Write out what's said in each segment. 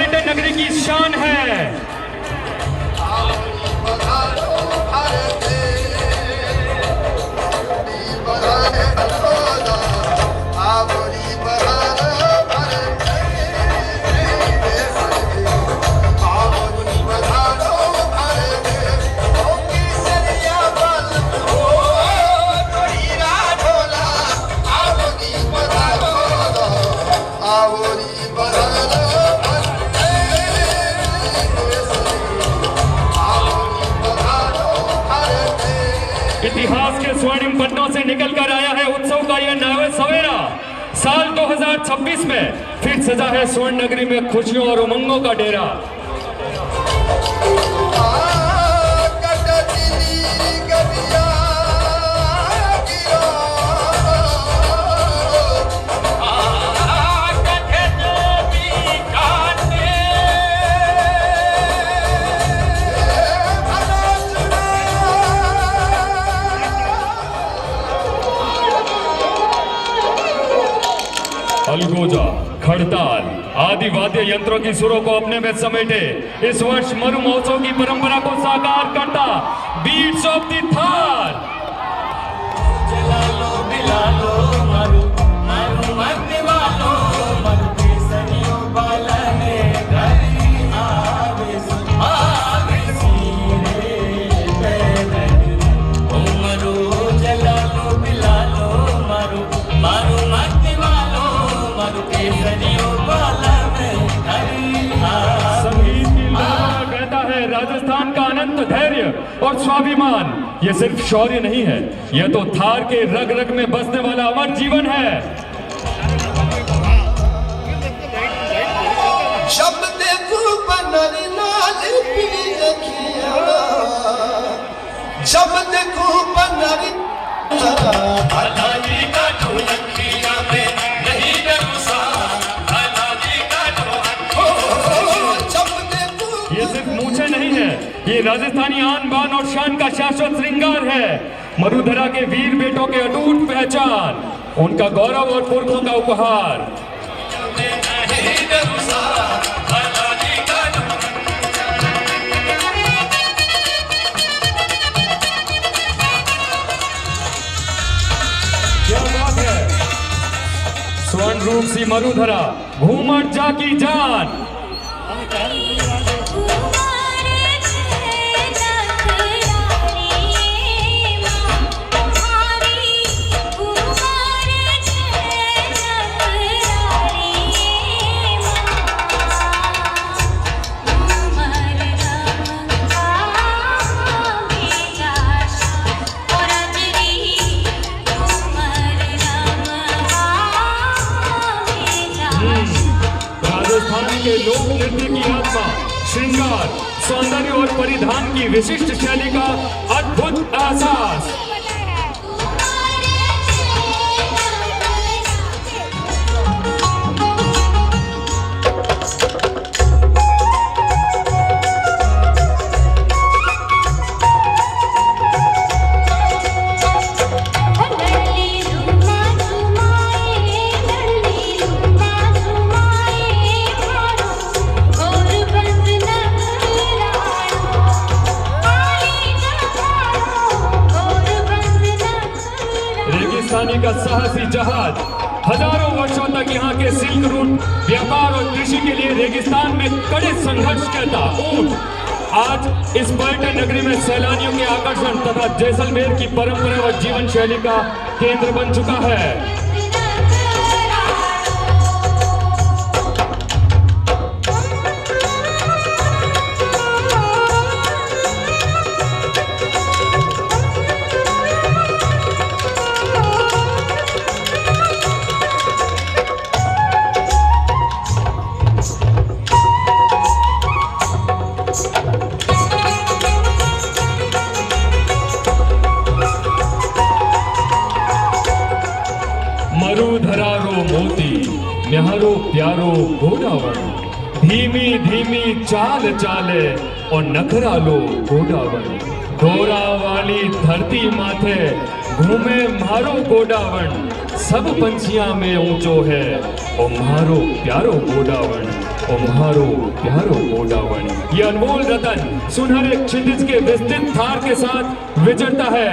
Spartan नगरी की शान है। इतिहास के स्वर्णिम पन्नों से निकल कर आया है उत्सव का यह नया सवेरा। साल 2026 में फिर सजा है स्वर्ण नगरी में खुशियों और उमंगों का डेरा। अलगोजा, खड़ताल आदि वाद्य यंत्रों की सुरों को अपने में समेटे इस वर्ष मरु महोत्सव की परंपरा को साकार करता beats of the Thar. Rajasthan का अनंत धैर्य और स्वाभिमान ये सिर्फ शौर्य नहीं है, यह तो थार के रग रग में बसने वाला अमर जीवन है। जब देखूं बनरी लाल पीली अखियां, जब देखूं बनरी भलाजी का ढोलकिया में नहीं डरूसा, भलाजी का ये सिर्फ मूछें नहीं है, ये राजस्थानी आन बान और शान का शाश्वत श्रृंगार है। मरुधरा के वीर बेटों के अटूट पहचान, उनका गौरव और पुरखों का उपहार। क्या बात है, स्वर्ण रूप सी मरुधरा, घूमट जा की जान। राजस्थान के लोक नृत्य की आत्मा, श्रृंगार, सौंदर्य और परिधान की विशिष्ट शैली का अद्भुत एहसास। रेगिस्तानी का साहसी जहाज हजारों वर्षों तक यहाँ के सिल्क रूट, व्यापार और कृषि के लिए रेगिस्तान में कड़े संघर्ष करता ऊंट आज इस पर्यटन नगरी में सैलानियों के आकर्षण तथा जैसलमेर की परंपरा व जीवन शैली का केंद्र बन चुका है। मरुधरा रो मोती न्यारो प्यारो गोडावण, धीमी धीमी चाल चाले और नखरा लो गोडावण। डोरा वाली धरती माथे घूमे मारो गोडावण, सब पंछियां में ऊंचो है और मारो प्यारो गोडावण। ओ म्हारो प्यारो मोडावणी। ये अनमोल रतन सुनहरे क्षितिज के विस्तृत थार के साथ विचरता है।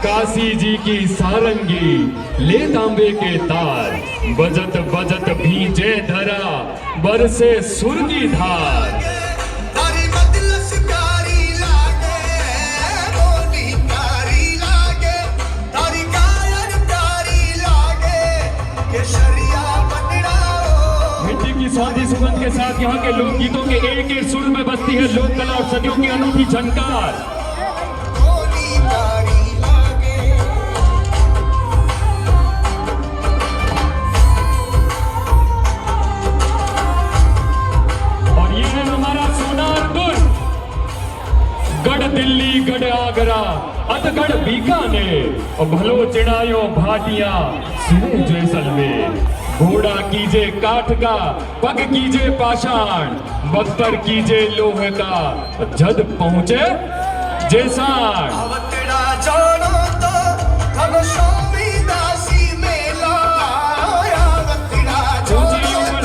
काशी जी की सारंगी ले तांबे के तार, बजत बजत भींचे धरा बरसे सुर की धार। मिट्टी की स्वादी सुगंध के साथ यहाँ के लोकगीतों के एक एक सुर में बसती है लोक कला और सदियों की अनूठी झनकार। गढ़ दिल्ली गढ़ आगरा अतगढ़ बीकानेर और भलो चिड़ायो भाटिया सिरे जैसलमेर। घोड़ा कीजे काठ का पग कीजे पाषाण, बख्तर कीजे लोहे का जद पहुंचे जैसाण।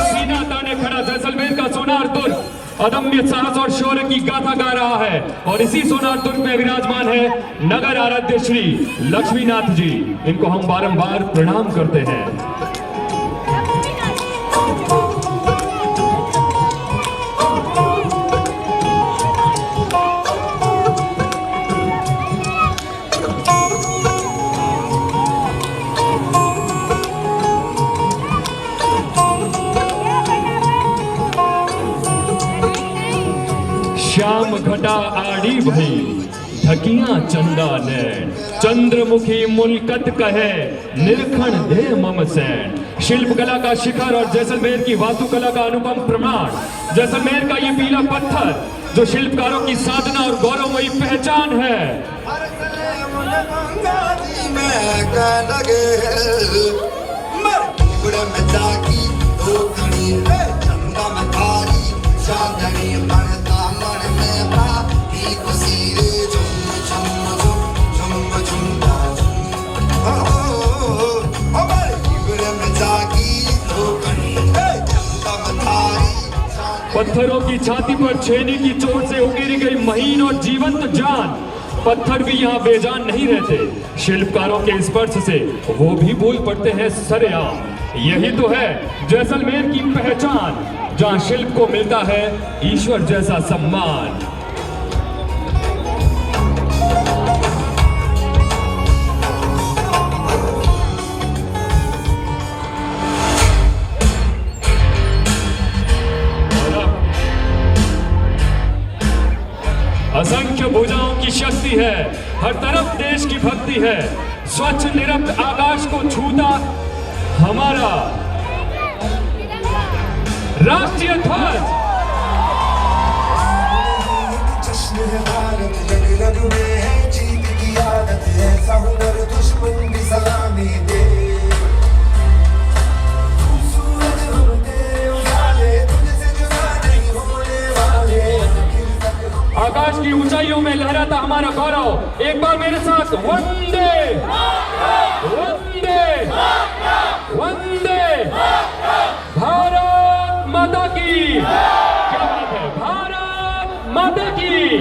सीना ताने खड़ा जैसलमेर का सोनार दुर्ग अदम्य साहस और शौर्य की गाथा गा रहा है। और इसी सोनार दुर्ग में विराजमान है नगर आराध्य श्री लक्ष्मीनाथ जी। इनको हम बारंबार प्रणाम करते हैं। श्याम घटा आड़ी भई ढकिया चंदा नैन, चंद्रमुखी मुल्कत कहे निरखण दे मम सैन। शिल्प कला का शिखर और जैसलमेर की वास्तुकला का अनुपम प्रमाण जैसलमेर का ये पीला पत्थर जो शिल्पकारों की साधना और गौरवमयी पहचान है। पत्थरों की छाती पर छेनी की चोट से उकेरी गई महीन और जीवंत जान। पत्थर भी यहाँ बेजान नहीं रहते। शिल्पकारों के स्पर्श से वो भी बोल पड़ते हैं सरेआम। यही तो है जैसलमेर की पहचान, जहाँ शिल्प को मिलता है ईश्वर जैसा सम्मान। असंख्य भुजाओं की शक्ति है, हर तरफ देश की भक्ति है। स्वच्छ निरक्त आकाश को छूता हमारा राष्ट्रीय ध्वज। जश्न है भारत, रग रग में है जीत की आदत है। सहुदर दुश्मन भी सलामी दे। सूरज उगते उजाले, तुझसे जुदा नहीं होने वाले। आकाश की ऊंचाइयों में लहराता हमारा गौरव। एक बार मेरे साथ वंदे वंदे वंदे भारत माता की। क्या बात है, भारत माता की।